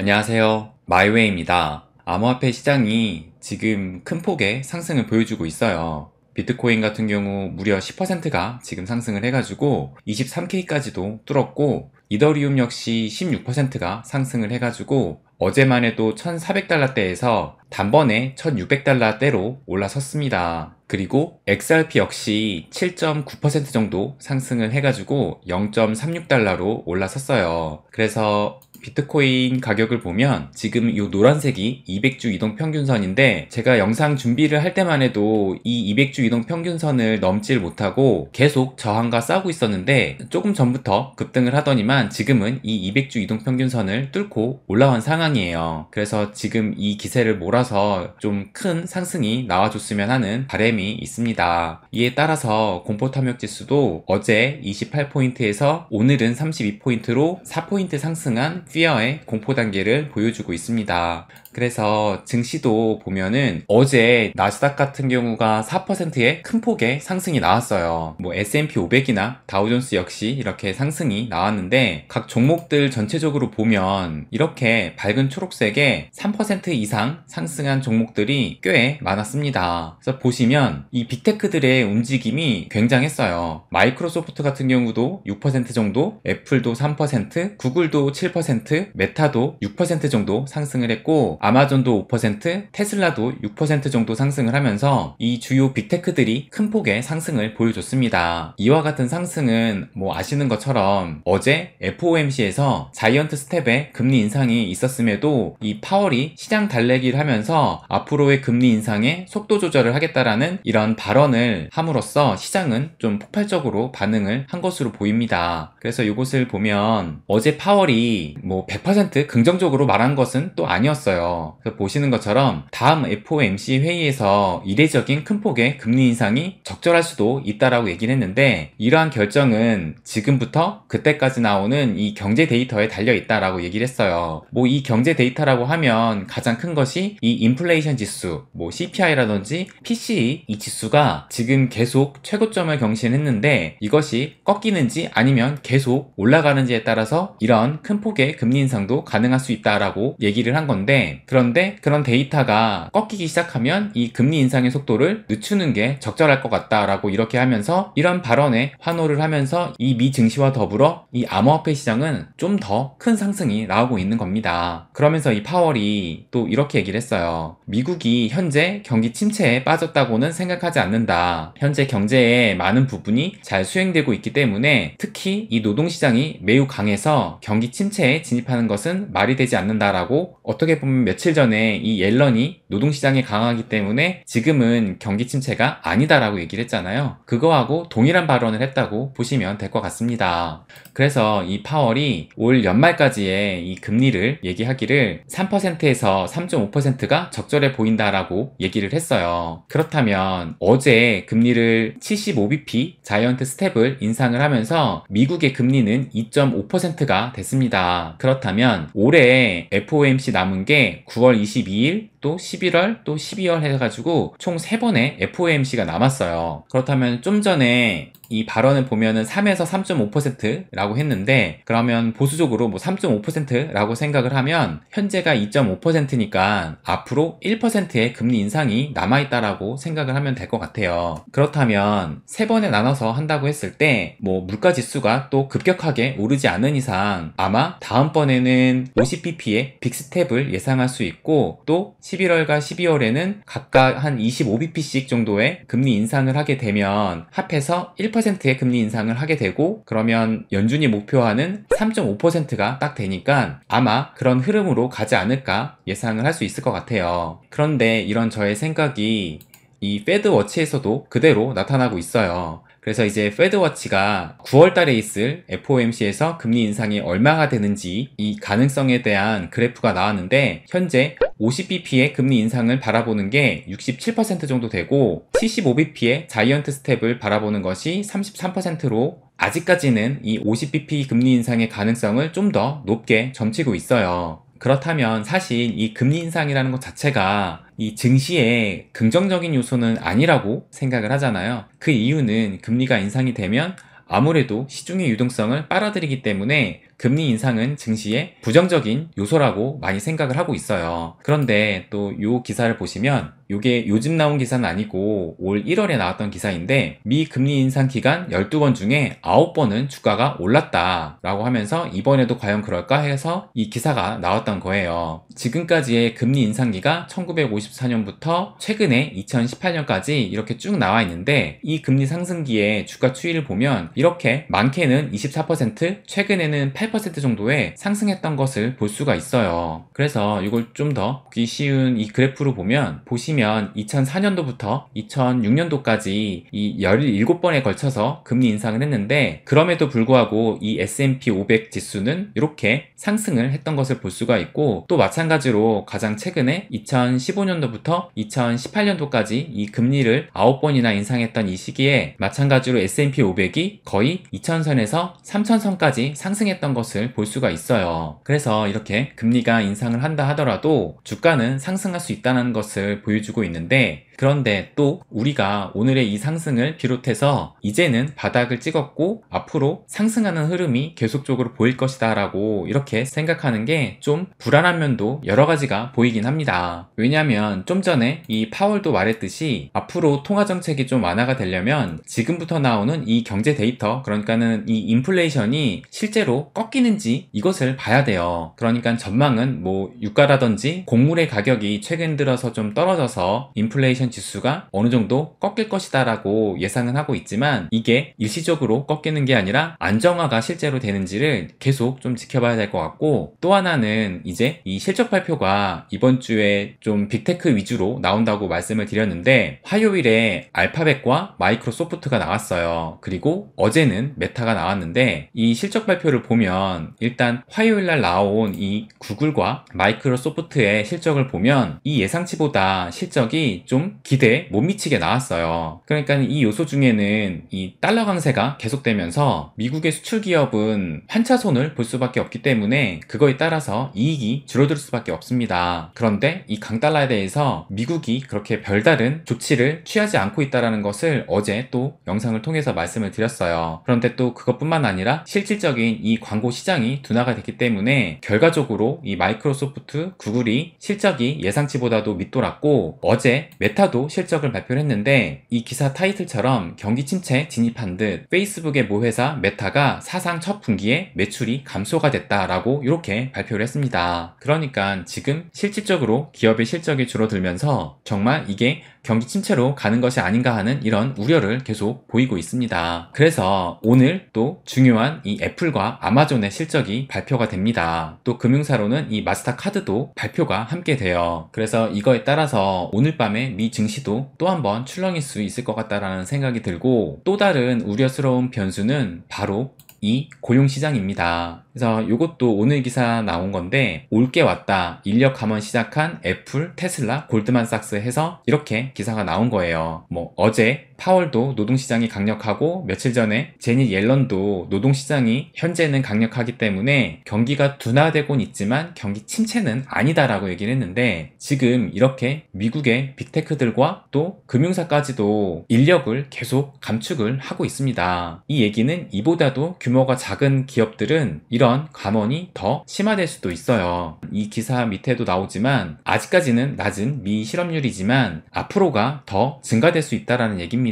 안녕하세요. 마이웨이입니다. 암호화폐 시장이 지금 큰 폭의 상승을 보여주고 있어요. 비트코인 같은 경우 무려 10%가 지금 상승을 해가지고 23K까지도 뚫었고, 이더리움 역시 16%가 상승을 해가지고 어제만 해도 1400달러대에서 단번에 1600달러대로 올라섰습니다. 그리고 XRP 역시 7.9% 정도 상승을 해가지고 0.36달러로 올라섰어요. 그래서 비트코인 가격을 보면 지금 이 노란색이 200주 이동평균선인데, 제가 영상 준비를 할 때만 해도 이 200주 이동평균선을 넘질 못하고 계속 저항과 싸우고 있었는데, 조금 전부터 급등을 하더니만 지금은 이 200주 이동평균선을 뚫고 올라온 상황이에요. 그래서 지금 이 기세를 몰아서 좀 큰 상승이 나와줬으면 하는 바람이 있습니다. 이에 따라서 공포탐욕지수도 어제 28포인트에서 오늘은 32포인트로 4포인트 상승한 피어의 공포 단계를 보여주고 있습니다. 그래서 증시도 보면은 어제 나스닥 같은 경우가 4%의 큰 폭의 상승이 나왔어요. 뭐 S&P 500이나 다우존스 역시 이렇게 상승이 나왔는데, 각 종목들 전체적으로 보면 이렇게 밝은 초록색에 3% 이상 상승한 종목들이 꽤 많았습니다. 그래서 보시면 이 빅테크들의 움직임이 굉장했어요. 마이크로소프트 같은 경우도 6% 정도, 애플도 3%, 구글도 7%, 메타도 6% 정도 상승을 했고, 아마존도 5%, 테슬라도 6% 정도 상승을 하면서 이 주요 빅테크들이 큰 폭의 상승을 보여줬습니다. 이와 같은 상승은 뭐 아시는 것처럼 어제 FOMC에서 자이언트 스텝의 금리 인상이 있었음에도 이 파월이 시장 달래기를 하면서 앞으로의 금리 인상에 속도 조절을 하겠다라는 이런 발언을 함으로써 시장은 좀 폭발적으로 반응을 한 것으로 보입니다. 그래서 이것을 보면 어제 파월이 뭐 100% 긍정적으로 말한 것은 또 아니었어요. 그래서 보시는 것처럼 다음 FOMC 회의에서 이례적인 큰 폭의 금리 인상이 적절할 수도 있다라고 얘기를 했는데, 이러한 결정은 지금부터 그때까지 나오는 이 경제 데이터에 달려 있다라고 얘기를 했어요. 뭐 이 경제 데이터라고 하면 가장 큰 것이 이 인플레이션 지수, 뭐 CPI라든지 PCE 이 지수가 지금 계속 최고점을 경신했는데, 이것이 꺾이는지 아니면 계속 올라가는지에 따라서 이런 큰 폭의 금리 인상도 가능할 수 있다라고 얘기를 한 건데, 그런데 그런 데이터가 꺾이기 시작하면 이 금리 인상의 속도를 늦추는 게 적절할 것 같다라고 이렇게 하면서 이런 발언에 환호를 하면서 이 미 증시와 더불어 이 암호화폐 시장은 좀 더 큰 상승이 나오고 있는 겁니다. 그러면서 이 파월이 또 이렇게 얘기를 했어요. 미국이 현재 경기 침체에 빠졌다고는 생각하지 않는다. 현재 경제의 많은 부분이 잘 수행되고 있기 때문에 특히 이 노동시장이 매우 강해서 경기 침체에 진입하는 것은 말이 되지 않는다라고, 어떻게 보면 며칠 전에 이 옐런이 노동시장이 강하기 때문에 지금은 경기 침체가 아니다라고 얘기를 했잖아요. 그거하고 동일한 발언을 했다고 보시면 될 것 같습니다. 그래서 이 파월이 올 연말까지의 이 금리를 얘기하기를 3%에서 3.5%가 적절해 보인다라고 얘기를 했어요. 그렇다면 어제 금리를 75bp 자이언트 스텝을 인상을 하면서 미국의 금리는 2.5%가 됐습니다. 그렇다면 올해 FOMC 남은 게 9월 22일, 또 11월, 또 12월 해가지고 총 3번의 FOMC가 남았어요. 그렇다면 좀 전에 이 발언을 보면은 3에서 3.5%라고 했는데, 그러면 보수적으로 뭐 3.5%라고 생각을 하면 현재가 2.5%니까 앞으로 1%의 금리 인상이 남아있다라고 생각을 하면 될 것 같아요. 그렇다면 3번에 나눠서 한다고 했을 때 뭐 물가 지수가 또 급격하게 오르지 않은 이상 아마 다음번에는 50bp의 빅스텝을 예상할 수 있고, 또 11월과 12월에는 각각 한 25bp씩 정도의 금리 인상을 하게 되면 합해서 1%의 금리 인상을 하게 되고, 그러면 연준이 목표하는 3.5%가 딱 되니까 아마 그런 흐름으로 가지 않을까 예상을 할 수 있을 것 같아요. 그런데 이런 저의 생각이 이 페드워치에서도 그대로 나타나고 있어요. 그래서 이제 페드워치가 9월 달에 있을 FOMC에서 금리 인상이 얼마가 되는지 이 가능성에 대한 그래프가 나왔는데, 현재 50bp의 금리 인상을 바라보는 게 67% 정도 되고, 75bp의 자이언트 스텝을 바라보는 것이 33%로 아직까지는 이 50bp 금리 인상의 가능성을 좀 더 높게 점치고 있어요. 그렇다면 사실 이 금리 인상이라는 것 자체가 이 증시의 긍정적인 요소는 아니라고 생각을 하잖아요. 그 이유는 금리가 인상이 되면 아무래도 시중의 유동성을 빨아들이기 때문에 금리 인상은 증시에 부정적인 요소라고 많이 생각을 하고 있어요. 그런데 또 요 기사를 보시면 요게 요즘 나온 기사는 아니고 올 1월에 나왔던 기사인데 미 금리 인상 기간 12번 중에 9번은 주가가 올랐다 라고 하면서 이번에도 과연 그럴까 해서 이 기사가 나왔던 거예요. 지금까지의 금리 인상기가 1954년부터 최근에 2018년까지 이렇게 쭉 나와 있는데 이 금리 상승기의 주가 추이를 보면 이렇게 많게는 24%, 최근에는 8% 정도의 상승했던 것을 볼 수가 있어요. 그래서 이걸 좀 더 보기 쉬운 이 그래프로 보면 보시면 2004년도부터 2006년도까지 이 17번에 걸쳐서 금리 인상을 했는데 그럼에도 불구하고 이 S&P 500 지수는 이렇게 상승을 했던 것을 볼 수가 있고 또 마찬가지로 가장 최근에 2015년도부터 2018년도까지 이 금리를 9번이나 인상했던 이 시기에 마찬가지로 S&P 500이 거의 2000선에서 3000선까지 상승했던 것을 볼 수가 있어요. 그래서 이렇게 금리가 인상을 한다 하더라도 주가는 상승할 수 있다는 것을 보여주고 있는데 그런데 또 우리가 오늘의 이 상승을 비롯해서 이제는 바닥을 찍었고 앞으로 상승하는 흐름이 계속적으로 보일 것이다 라고 이렇게 생각하는 게 좀 불안한 면도 여러 가지가 보이긴 합니다. 왜냐하면 좀 전에 이 파월도 말했듯이 앞으로 통화정책이 좀 완화가 되려면 지금부터 나오는 이 경제 데이터 그러니까는 이 인플레이션이 실제로 꺾이는지 이것을 봐야 돼요. 그러니까 전망은 뭐 유가라든지 곡물의 가격이 최근 들어서 좀 떨어져서 인플레이션 지수가 어느 정도 꺾일 것이다 라고 예상은 하고 있지만 이게 일시적으로 꺾이는 게 아니라 안정화가 실제로 되는지를 계속 좀 지켜봐야 될 것 같고 또 하나는 이제 이 실적 발표가 이번 주에 좀 빅테크 위주로 나온다고 말씀을 드렸는데 화요일에 알파벳과 마이크로소프트가 나왔어요. 그리고 어제는 메타가 나왔는데 이 실적 발표를 보면 일단 화요일날 나온 이 구글과 마이크로소프트의 실적을 보면 이 예상치보다 실적이 좀 기대에 못 미치게 나왔어요. 그러니까 이 요소 중에는 이 달러 강세가 계속되면서 미국의 수출 기업은 환차손을 볼 수밖에 없기 때문에 그거에 따라서 이익이 줄어들 수밖에 없습니다. 그런데 이 강달러에 대해서 미국이 그렇게 별다른 조치를 취하지 않고 있다는 것을 어제 또 영상을 통해서 말씀을 드렸어요. 그런데 또 그것뿐만 아니라 실질적인 이 광고 시장이 둔화가 됐기 때문에 결과적으로 이 마이크로소프트, 구글이 실적이 예상치보다도 밑돌았고 어제 메타도 실적을 발표를 했는데 이 기사 타이틀처럼 경기 침체 진입한 듯 페이스북의 모회사 메타가 사상 첫 분기에 매출이 감소가 됐다라고 이렇게 발표를 했습니다. 그러니까 지금 실질적으로 기업의 실적이 줄어들면서 정말 이게 경기 침체로 가는 것이 아닌가 하는 이런 우려를 계속 보이고 있습니다. 그래서 오늘 또 중요한 이 애플과 아마존의 실적이 발표가 됩니다. 또 금융사로는 이 마스터카드도 발표가 함께 돼요. 그래서 이거에 따라서 오늘 밤에 미 증시도 또 한번 출렁일 수 있을 것 같다라는 생각이 들고 또 다른 우려스러운 변수는 바로 이 고용시장입니다. 그래서 이것도 오늘 기사 나온 건데 올게 왔다 인력 감원 시작한 애플, 테슬라, 골드만삭스 해서 이렇게 기사가 나온 거예요. 뭐 어제 파월도 노동시장이 강력하고 며칠 전에 제닛 옐런도 노동시장이 현재는 강력하기 때문에 경기가 둔화되곤 있지만 경기 침체는 아니다라고 얘기를 했는데 지금 이렇게 미국의 빅테크들과 또 금융사까지도 인력을 계속 감축을 하고 있습니다. 이 얘기는 이보다도 규모가 작은 기업들은 이런 감원이 더 심화될 수도 있어요. 이 기사 밑에도 나오지만 아직까지는 낮은 미 실업률이지만 앞으로가 더 증가될 수 있다는 얘기입니다.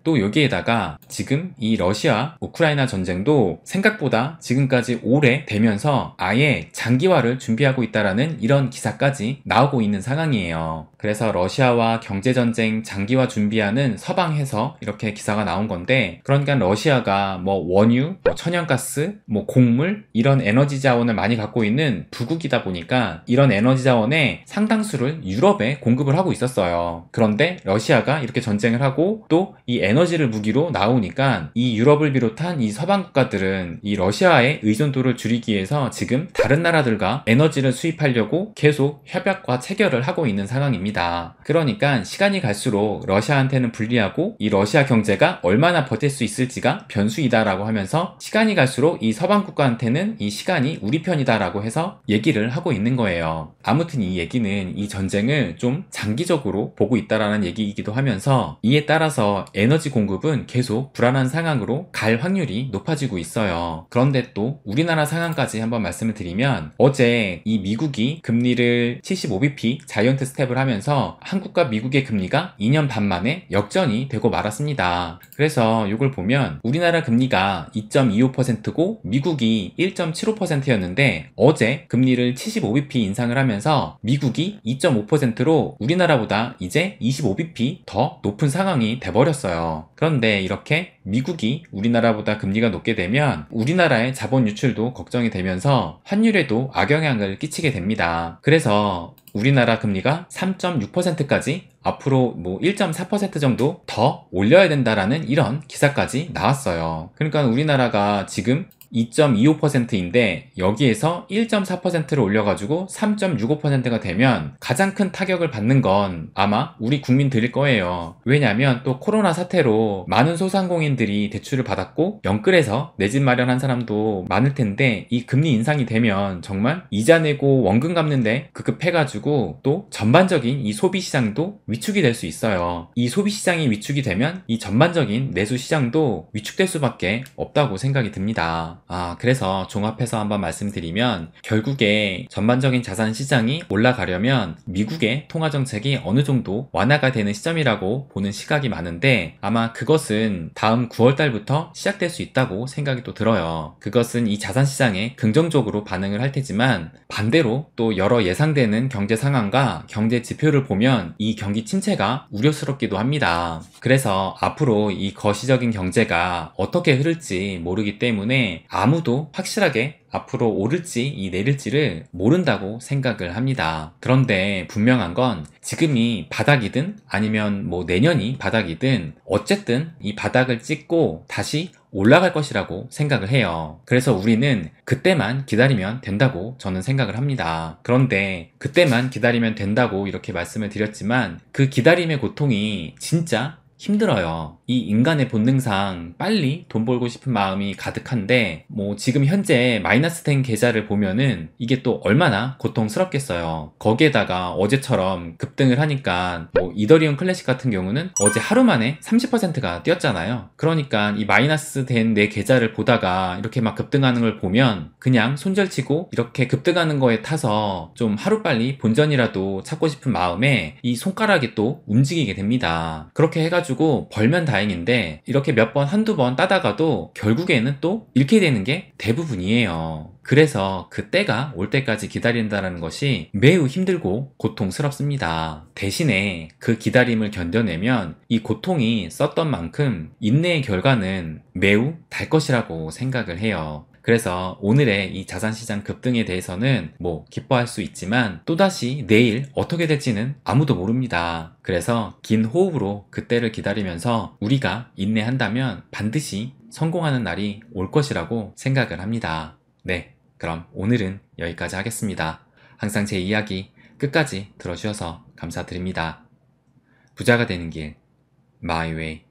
또 여기에다가 지금 이 러시아 우크라이나 전쟁도 생각보다 지금까지 오래 되면서 아예 장기화를 준비하고 있다라는 이런 기사까지 나오고 있는 상황이에요. 그래서 러시아와 경제전쟁 장기화 준비하는 서방에서 이렇게 기사가 나온 건데 그러니까 러시아가 뭐 원유, 뭐 천연가스, 뭐 곡물 이런 에너지 자원을 많이 갖고 있는 부국이다 보니까 이런 에너지 자원의 상당수를 유럽에 공급을 하고 있었어요. 그런데 러시아가 이렇게 전쟁을 하고 또 이 에너지를 무기로 나오니까 이 유럽을 비롯한 이 서방 국가들은 이 러시아의 의존도를 줄이기 위해서 지금 다른 나라들과 에너지를 수입하려고 계속 협약과 체결을 하고 있는 상황입니다. 그러니까 시간이 갈수록 러시아한테는 불리하고 이 러시아 경제가 얼마나 버틸 수 있을지가 변수이다라고 하면서 시간이 갈수록 이 서방 국가한테는 이 시간이 우리 편이다라고 해서 얘기를 하고 있는 거예요. 아무튼 이 얘기는 이 전쟁을 좀 장기적으로 보고 있다라는 얘기이기도 하면서 이에 따라서 에너지 에너지 공급은 계속 불안한 상황으로 갈 확률이 높아지고 있어요. 그런데 또 우리나라 상황까지 한번 말씀을 드리면, 어제 이 미국이 금리를 75bp 자이언트 스텝을 하면서 한국과 미국의 금리가 2년 반 만에 역전이 되고 말았습니다. 그래서 이걸 보면 우리나라 금리가 2.25%고 미국이 1.75%였는데 어제 금리를 75bp 인상을 하면서 미국이 2.5%로 우리나라보다 이제 25bp 더 높은 상황이 돼버렸어요. 그런데 이렇게 미국이 우리나라보다 금리가 높게 되면 우리나라의 자본 유출도 걱정이 되면서 환율에도 악영향을 끼치게 됩니다. 그래서 우리나라 금리가 3.6%까지 앞으로 1.4% 정도 더 올려야 된다라는 이런 기사까지 나왔어요. 그러니까 우리나라가 지금 2.25%인데 여기에서 1.4%를 올려가지고 3.65%가 되면 가장 큰 타격을 받는 건 아마 우리 국민들일 거예요. 왜냐면 또 코로나 사태로 많은 소상공인들이 대출을 받았고 영끌에서 내 집 마련한 사람도 많을 텐데, 이 금리 인상이 되면 정말 이자 내고 원금 갚는데 급급해가지고 또 전반적인 이 소비 시장도 위축이 될 수 있어요. 이 소비 시장이 위축이 되면 이 전반적인 내수 시장도 위축될 수밖에 없다고 생각이 듭니다. 그래서 종합해서 한번 말씀드리면 결국에 전반적인 자산 시장이 올라가려면 미국의 통화 정책이 어느 정도 완화가 되는 시점이라고 보는 시각이 많은데, 아마 그것은 다음 9월 달부터 시작될 수 있다고 생각이 또 들어요. 그것은 이 자산 시장에 긍정적으로 반응을 할 테지만, 반대로 또 여러 예상되는 경제 상황과 경제 지표를 보면 이 경기 침체가 우려스럽기도 합니다. 그래서 앞으로 이 거시적인 경제가 어떻게 흐를지 모르기 때문에 아무도 확실하게 앞으로 오를지 내릴지를 모른다고 생각을 합니다. 그런데 분명한 건 지금이 바닥이든 아니면 내년이 바닥이든 어쨌든 이 바닥을 찍고 다시 올라갈 것이라고 생각을 해요. 그래서 우리는 그때만 기다리면 된다고 저는 생각을 합니다. 그런데 그때만 기다리면 된다고 이렇게 말씀을 드렸지만 그 기다림의 고통이 진짜 힘들어요. 이 인간의 본능상 빨리 돈 벌고 싶은 마음이 가득한데 지금 현재 마이너스 된 계좌를 보면은 이게 또 얼마나 고통스럽겠어요. 거기에다가 어제처럼 급등을 하니까 이더리움 클래식 같은 경우는 어제 하루 만에 30%가 뛰었잖아요. 그러니까 이 마이너스 된 내 계좌를 보다가 이렇게 막 급등하는 걸 보면 그냥 손절치고 이렇게 급등하는 거에 타서 좀 하루빨리 본전이라도 찾고 싶은 마음에 이 손가락이 또 움직이게 됩니다. 그렇게 해가지고 벌면 다행인데 이렇게 몇 번 한두 번 따다가도 결국에는 또 잃게 되는 게 대부분이에요. 그래서 그때가 올 때까지 기다린다는 것이 매우 힘들고 고통스럽습니다. 대신에 그 기다림을 견뎌내면 이 고통이 썼던 만큼 인내의 결과는 매우 달 것이라고 생각을 해요. 그래서 오늘의 이 자산시장 급등에 대해서는 기뻐할 수 있지만 또다시 내일 어떻게 될지는 아무도 모릅니다. 그래서 긴 호흡으로 그때를 기다리면서 우리가 인내한다면 반드시 성공하는 날이 올 것이라고 생각을 합니다. 네, 그럼 오늘은 여기까지 하겠습니다. 항상 제 이야기 끝까지 들어주셔서 감사드립니다. 부자가 되는 길, My Way.